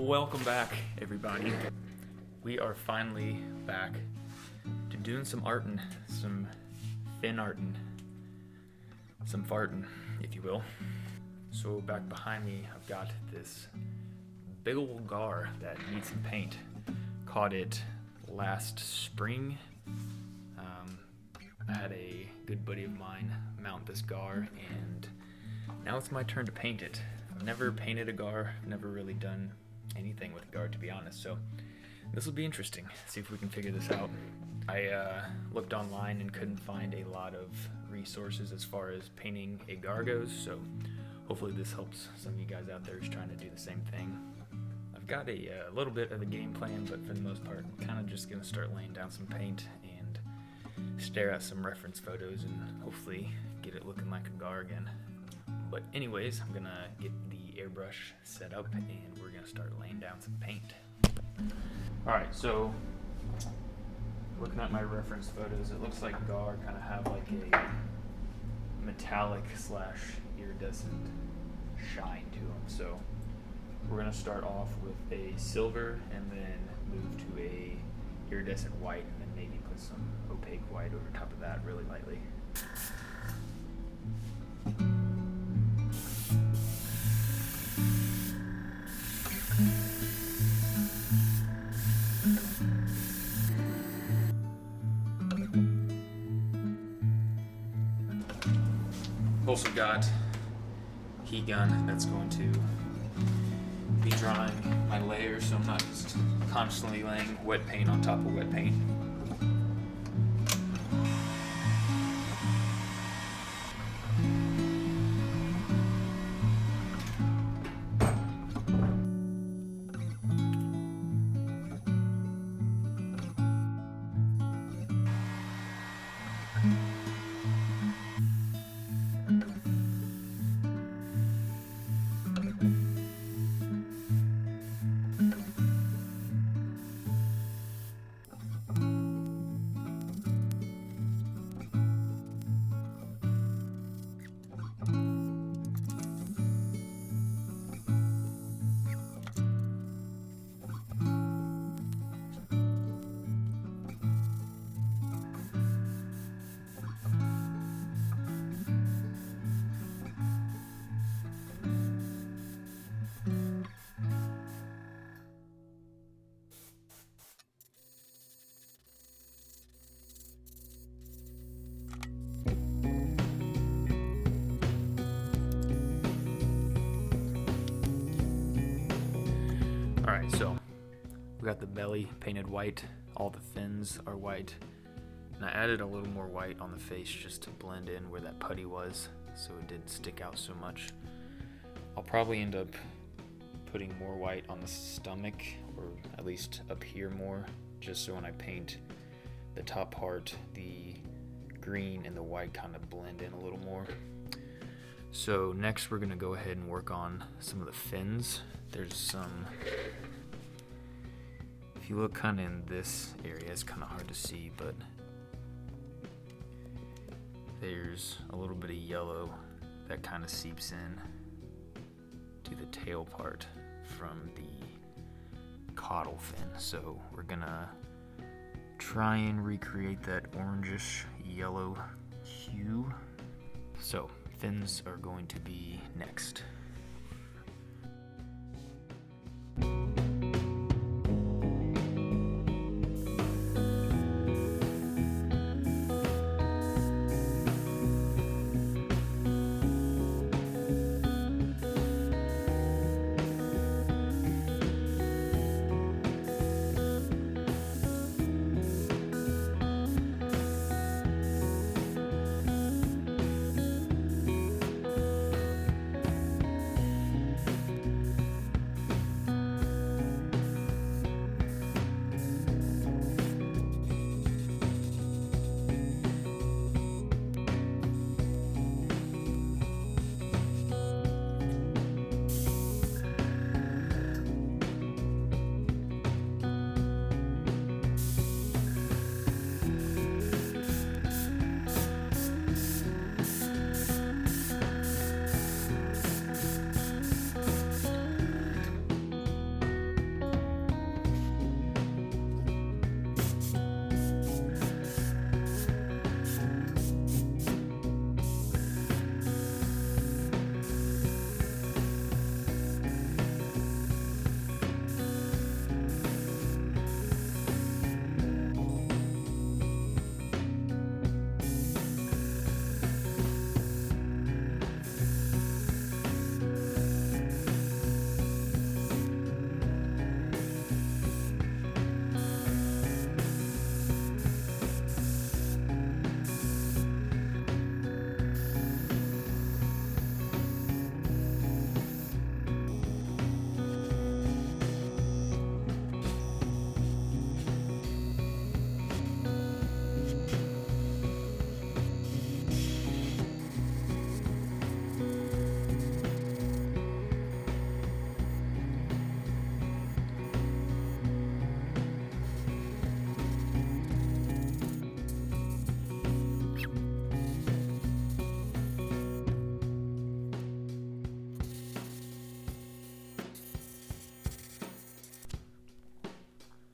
Welcome back, everybody. We are finally back to doing some artin', some fin artin', some fartin', if you will. So back behind me, I've got this big old gar that needs some paint. Caught it last spring. I had a good buddy of mine mount this gar, and now it's my turn to paint it. I've never painted a gar, never really done anything with a gar, to be honest, so this will be interesting. See if we can figure this out. I looked online and couldn't find a lot of resources as far as painting a gar goes, so hopefully this helps some of you guys out there who's trying to do the same thing. I've got a little bit of a game plan, but for the most part, I'm kind of just going to start laying down some paint and stare at some reference photos and hopefully get it looking like a gar again. But anyways, I'm going to get the airbrush set up and we're going to start laying down some paint. Alright, so looking at my reference photos, it looks like gar kind of have like a metallic / iridescent shine to them. So we're going to start off with a silver and then move to a iridescent white and then maybe put some opaque white over top of that really lightly. Also got heat gun that's going to be drying my layers, so I'm not just constantly laying wet paint on top of wet paint. Alright, so we got the belly painted white, all the fins are white, and I added a little more white on the face just to blend in where that putty was so it didn't stick out so much. I'll probably end up putting more white on the stomach, or at least up here more, just so when I paint the top part, the green and the white kind of blend in a little more. So next we're going to go ahead and work on some of the fins. There's some, if you look kind of in this area, it's kind of hard to see, but there's a little bit of yellow that kind of seeps in to the tail part from the caudal fin. So we're gonna try and recreate that orangish yellow hue. So fins are going to be next.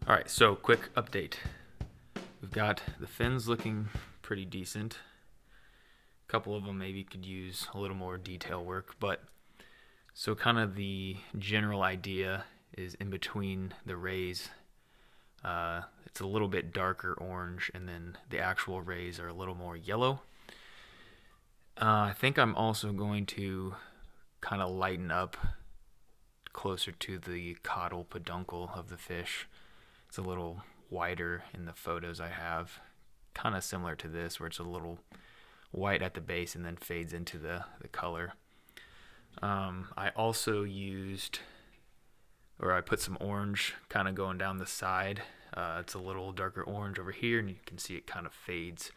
Alright, so quick update. We've got the fins looking pretty decent. A couple of them maybe could use a little more detail work, but so kind of the general idea is in between the rays. It's a little bit darker orange, and then the actual rays are a little more yellow. I think I'm also going to kind of lighten up closer to the caudal peduncle of the fish. It's a little whiter in the photos I have, kind of similar to this, where it's a little white at the base and then fades into the color. I also I put some orange kind of going down the side. It's a little darker orange over here, and you can see it kind of fades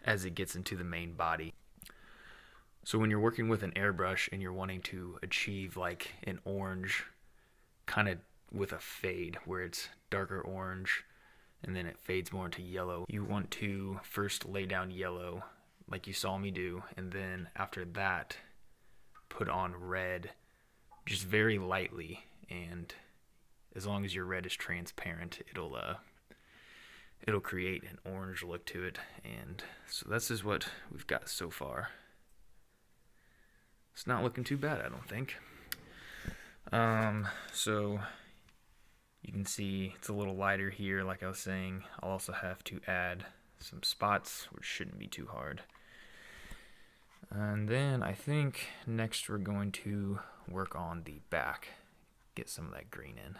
as it gets into the main body. So when you're working with an airbrush and you're wanting to achieve like an orange kind of with a fade where it's darker orange and then it fades more into yellow, you want to first lay down yellow like you saw me do, and then after that put on red just very lightly, and as long as your red is transparent, it'll create an orange look to it. And so this is what we've got so far. It's not looking too bad, I don't think. So you can see it's a little lighter here, like I was saying. I'll also have to add some spots, which shouldn't be too hard. And then I think next we're going to work on the back, get some of that green in.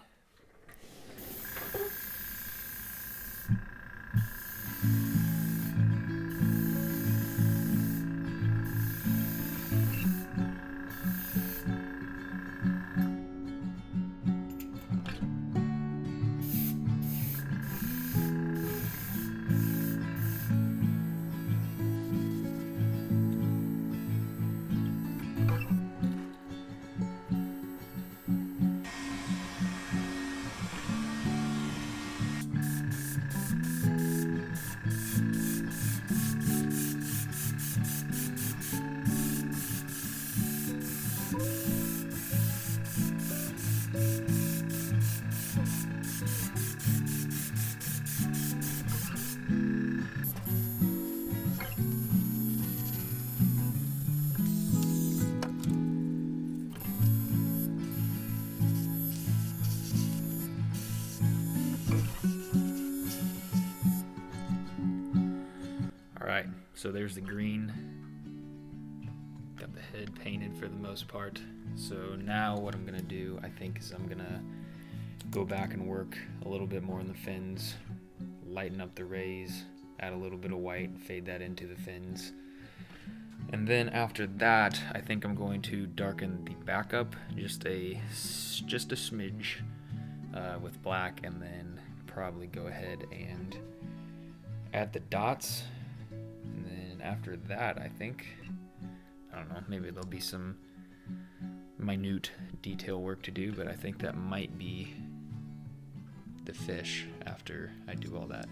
Alright, so there's the green. Got the head painted for the most part. So now what I'm going to do, I think, is I'm going to go back and work a little bit more on the fins, lighten up the rays, add a little bit of white, fade that into the fins. And then after that, I think I'm going to darken the back up just a smidge with black, and then probably go ahead and add the dots. And then after that, I think, I don't know, maybe there'll be some minute detail work to do, but I think that might be the fish after I do all that.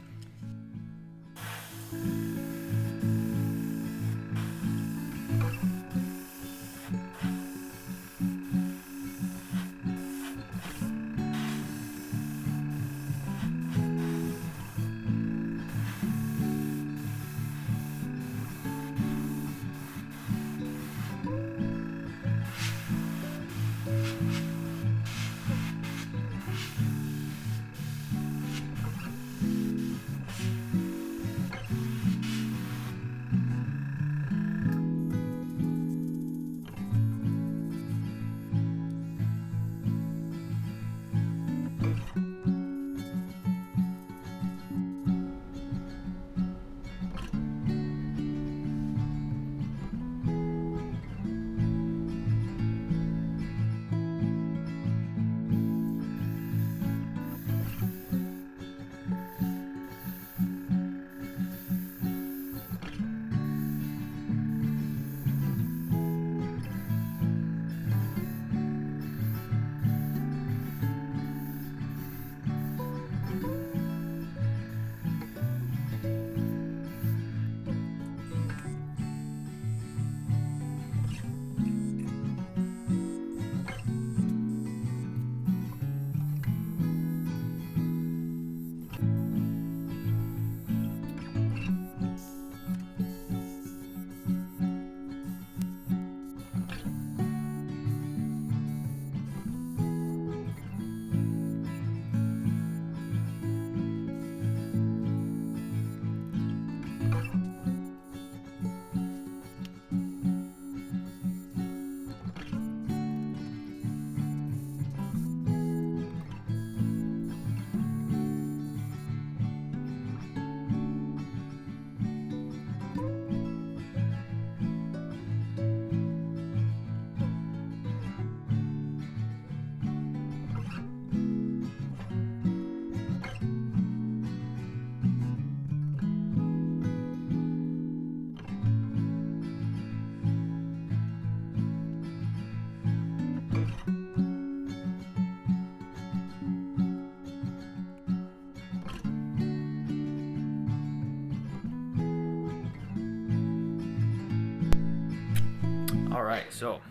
Alright, so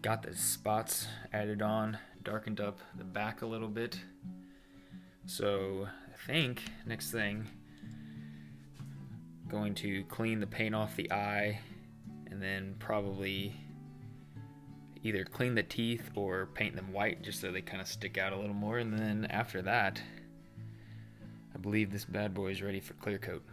got the spots added on, darkened up the back a little bit. So I think next thing, going to clean the paint off the eye, and then probably either clean the teeth or paint them white just so they kind of stick out a little more. And then after that, I believe this bad boy is ready for clear coat.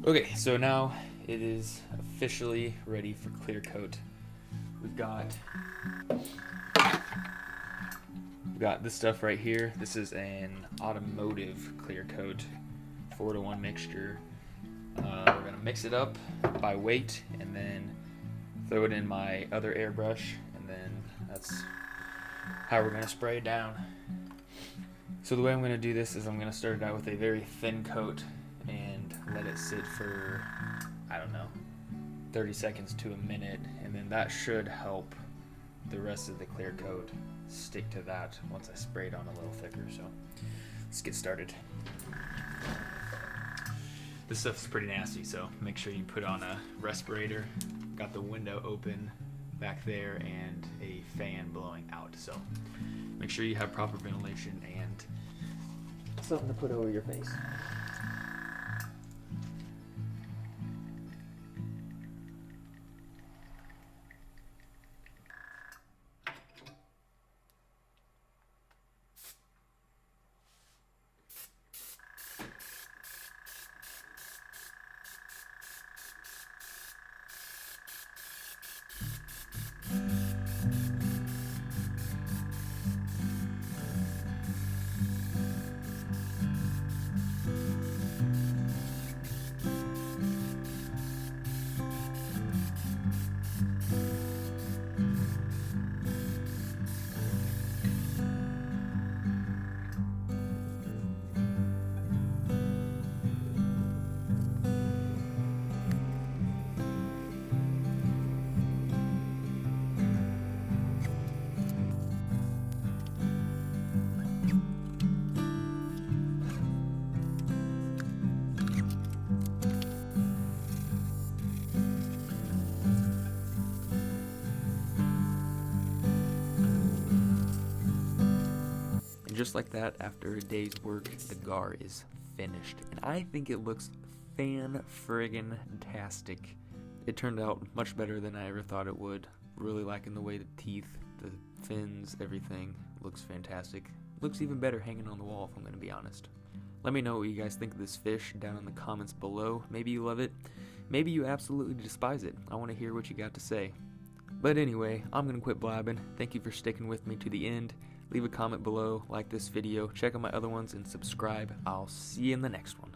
Okay, so now it is officially ready for clear coat. We've got this stuff right here. This is an automotive clear coat, 4-to-1 mixture. We're gonna mix it up by weight and then throw it in my other airbrush, and then that's how we're gonna spray it down. So the way I'm gonna do this is I'm gonna start it out with a very thin coat and let it sit for, I don't know, 30 seconds to a minute, and then that should help the rest of the clear coat stick to that once I spray it on a little thicker. So let's get started. This stuff's pretty nasty, so make sure you put on a respirator. Got the window open back there and a fan blowing out, so make sure you have proper ventilation and something to put over your face. Just like that, after a day's work, the Gar is finished, and I think it looks fan-friggin-tastic. It turned out much better than I ever thought it would. Really liking the way the teeth, the fins, everything looks fantastic. Looks even better hanging on the wall, if I'm going to be honest. Let me know what you guys think of this fish down in the comments below. Maybe you love it, maybe you absolutely despise it. I want to hear what you got to say. But anyway, I'm going to quit blabbing. Thank you for sticking with me to the end. Leave a comment below, like this video, check out my other ones, and subscribe. I'll see you in the next one.